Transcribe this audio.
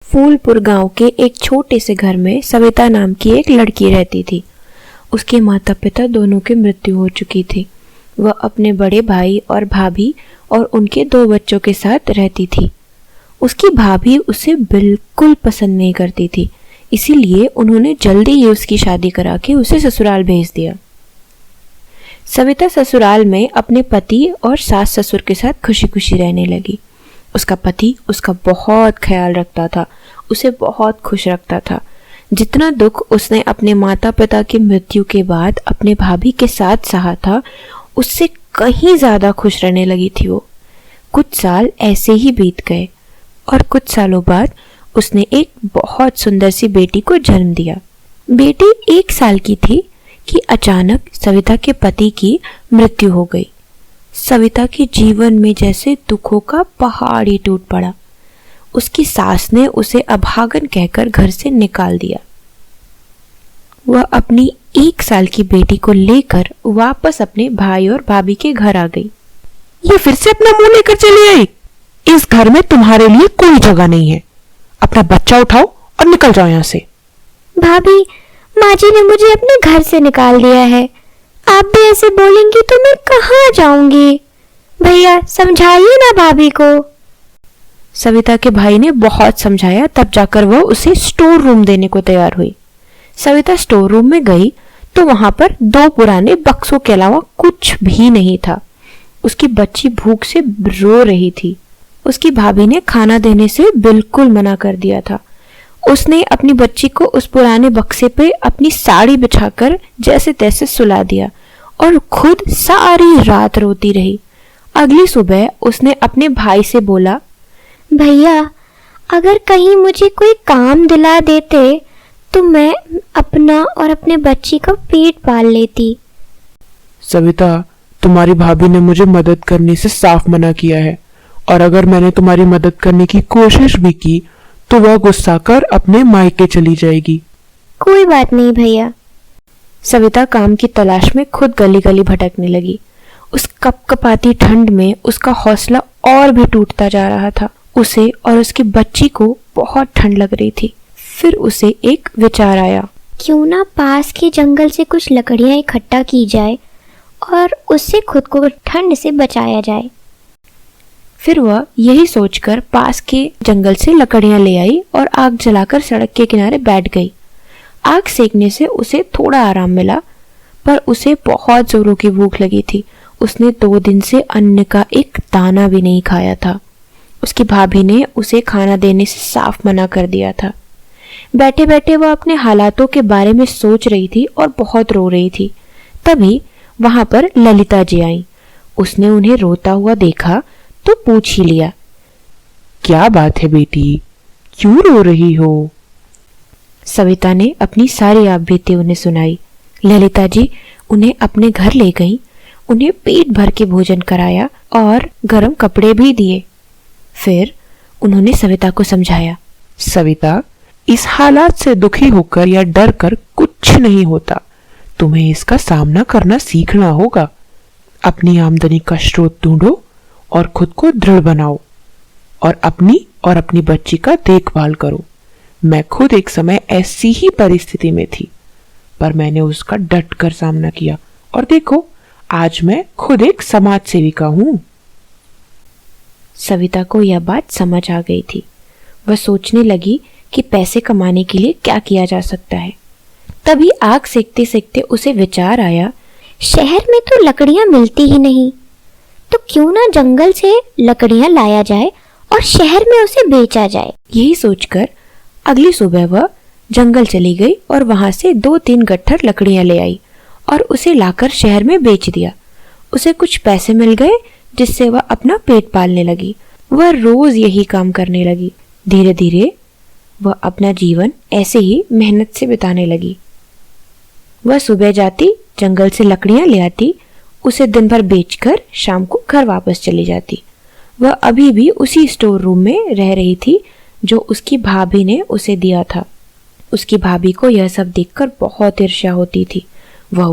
फूलपुर गांव के एक छोटे से घर में सविता नाम की एक लड़की रहती थी। उसके माता पिता दोनों की मृत्यु हो चुकी थी। वह अपने बड़े भाई और भाभी और उनके 2 बच्चों के साथ रहती थी। उसकी भाभी उसे बिल्कुल पसंद नहीं करती थी, इसीलिए उन्होंने जल्दी ही उसकी शादी करा के उसे ससुराल भेज दिया। सविता ससुराल में अपने पति और सास ससुर के साथ खुशी खुशी रहने लगी। उसका पति उसका बहुत ख्याल रखता था, उसे बहुत खुश रखता था। जितना दुख उसने अपने माता पिता की मृत्यु के बाद अपने भाभी के साथ सहा था, उससे कहीं ज्यादा खुश रहने लगी थी वो। कुछ साल ऐसे ही बीत गए और कुछ सालों बाद उसने एक बहुत सुंदर सी बेटी को जन्म दिया। बेटी 1 साल की थी कि अचानक सविता के पति की मृत्यु हो गई। सविता के जीवन में जैसे दुखों का पहाड़ ही टूट पड़ा। उसकी सास ने उसे अभागन कहकर घर से निकाल दिया। वह अपनी 1 साल की बेटी को लेकर वापस अपने भाई और भाभी के घर आ गई। ये फिर से अपना मुंह लेकर चली आई। इस घर में तुम्हारे लिए कोई जगह नहीं है। अपना बच्चा उठाओ और निकल जाओ यहाँ से। भाभी, माँ जी ने मुझे अपने घर से निकाल दिया है। आप भी ऐसे बोलेंगी तो मैं कहाँ जाऊंगी? भैया समझाइए ना भाभी को। सविता के भाई ने बहुत समझाया, तब जाकर वह उसे स्टोर रूम देने को तैयार हुई। सविता स्टोर रूम में गई तो वहां पर 2 पुराने बक्सों के अलावा कुछ भी नहीं था। उसकी बच्ची भूख से रो रही थी। उसकी भाभी ने खाना देने से बिल्कुल मना कर दिया था। उसने अपनी बच्ची को उस पुराने बक्से पे अपनी साड़ी बिछाकर जैसे तैसे सुला दिया और खुद सारी रात रोती रही। अगली सुबह उसने अपने भाई से बोला, भैया, अगर कहीं मुझे कोई काम दिला देते तो मैं अपना और अपने बच्ची का पेट पाल लेती। सविता, तुम्हारी भाभी ने मुझे मदद करने से साफ मना किया है और अगर मैंने तुम्हारी मदद करने की कोशिश भी की तो वह गुस्सा कर अपने मायके चली जाएगी। कोई बात नहीं भैया। सविता काम की तलाश में खुद गली गली भटकने लगी। उस कपकपाती ठंड में उसका हौसला और भी टूटता जा रहा था। उसे और उसकी बच्ची को बहुत ठंड लग रही थी। फिर उसे एक विचार आया, क्यों ना पास के जंगल से कुछ लकड़ियां इकट्ठा की जाए और उससे खुद को ठंड से बचाया जाए। फिर वह यही सोचकर पास के जंगल से लकड़ियां ले आई और आग जलाकर सड़क के किनारे बैठ गई। आग सेकने से उसे थोड़ा आराम मिला, पर उसे बहुत जोरों की भूख लगी थी। उसने 2 दिन से अन्न का एक दाना भी नहीं खाया था। उसकी भाभी ने उसे खाना देने से साफ मना कर दिया था। बैठे बैठे वह अपने हालातों के बारे में सोच रही थी और बहुत रो रही थी। तभी वहां पर ललिता जी आई। उसने उन्हें रोता हुआ देखा तो पूछ ही लिया, क्या बात है बेटी, क्यों रो रही हो? सविता ने अपनी सारी आप बीती उन्हें सुनाई। ललिता जी उन्हें अपने घर ले गईं, उन्हें पेट भर के भोजन कराया और गर्म कपड़े भी दिए। फिर उन्होंने सविता को समझाया, सविता, इस हालात से दुखी होकर या डर कर कुछ नहीं होता। तुम्हें इसका सामना करना सीखना होगा। अपनी आमदनी का स्रोत ढूंढो और खुद को दृढ़ बनाओ और अपनी बच्ची का देखभाल करो। मैं खुद एक समय ऐसी ही परिस्थिति में थी, पर मैंने उसका डट कर सामना किया और देखो, आज मैं खुद एक समाज सेविका हूं। सविता को यह बात समझ आ गई थी। वह सोचने लगी कि पैसे कमाने के लिए क्या किया जा सकता है। तभी आग सेकते सेकते उसे विचार आया, शहर में तो लकड़ियां मिलती ही नहीं, तो क्यों ना जंगल से लकड़ियां लाया जाए और शहर में उसे बेचा जाए। यही सोचकर अगली सुबह वह जंगल चली गई और वहां से 2-3 गट्ठर लकड़ियां ले आई और उसे लाकर शहर में बेच दिया। उसे कुछ पैसे मिल गए जिससे वह अपना पेट पालने लगी। वह रोज यही काम करने लगी। धीरे धीरे वह अपना जीवन ऐसे ही मेहनत से बिताने लगी। वह सुबह जाती, जंगल से लकड़ियां ले आती, उसे दिन भर बेचकर शाम को घर वापस चली जाती। वह अभी भी उसी स्टोर रूम में रह रही थी जो उसकी भाभी ने उसे दिया था। उसकी भाभी को यह सब देखकर बहुत ईर्ष्या होती थी। वह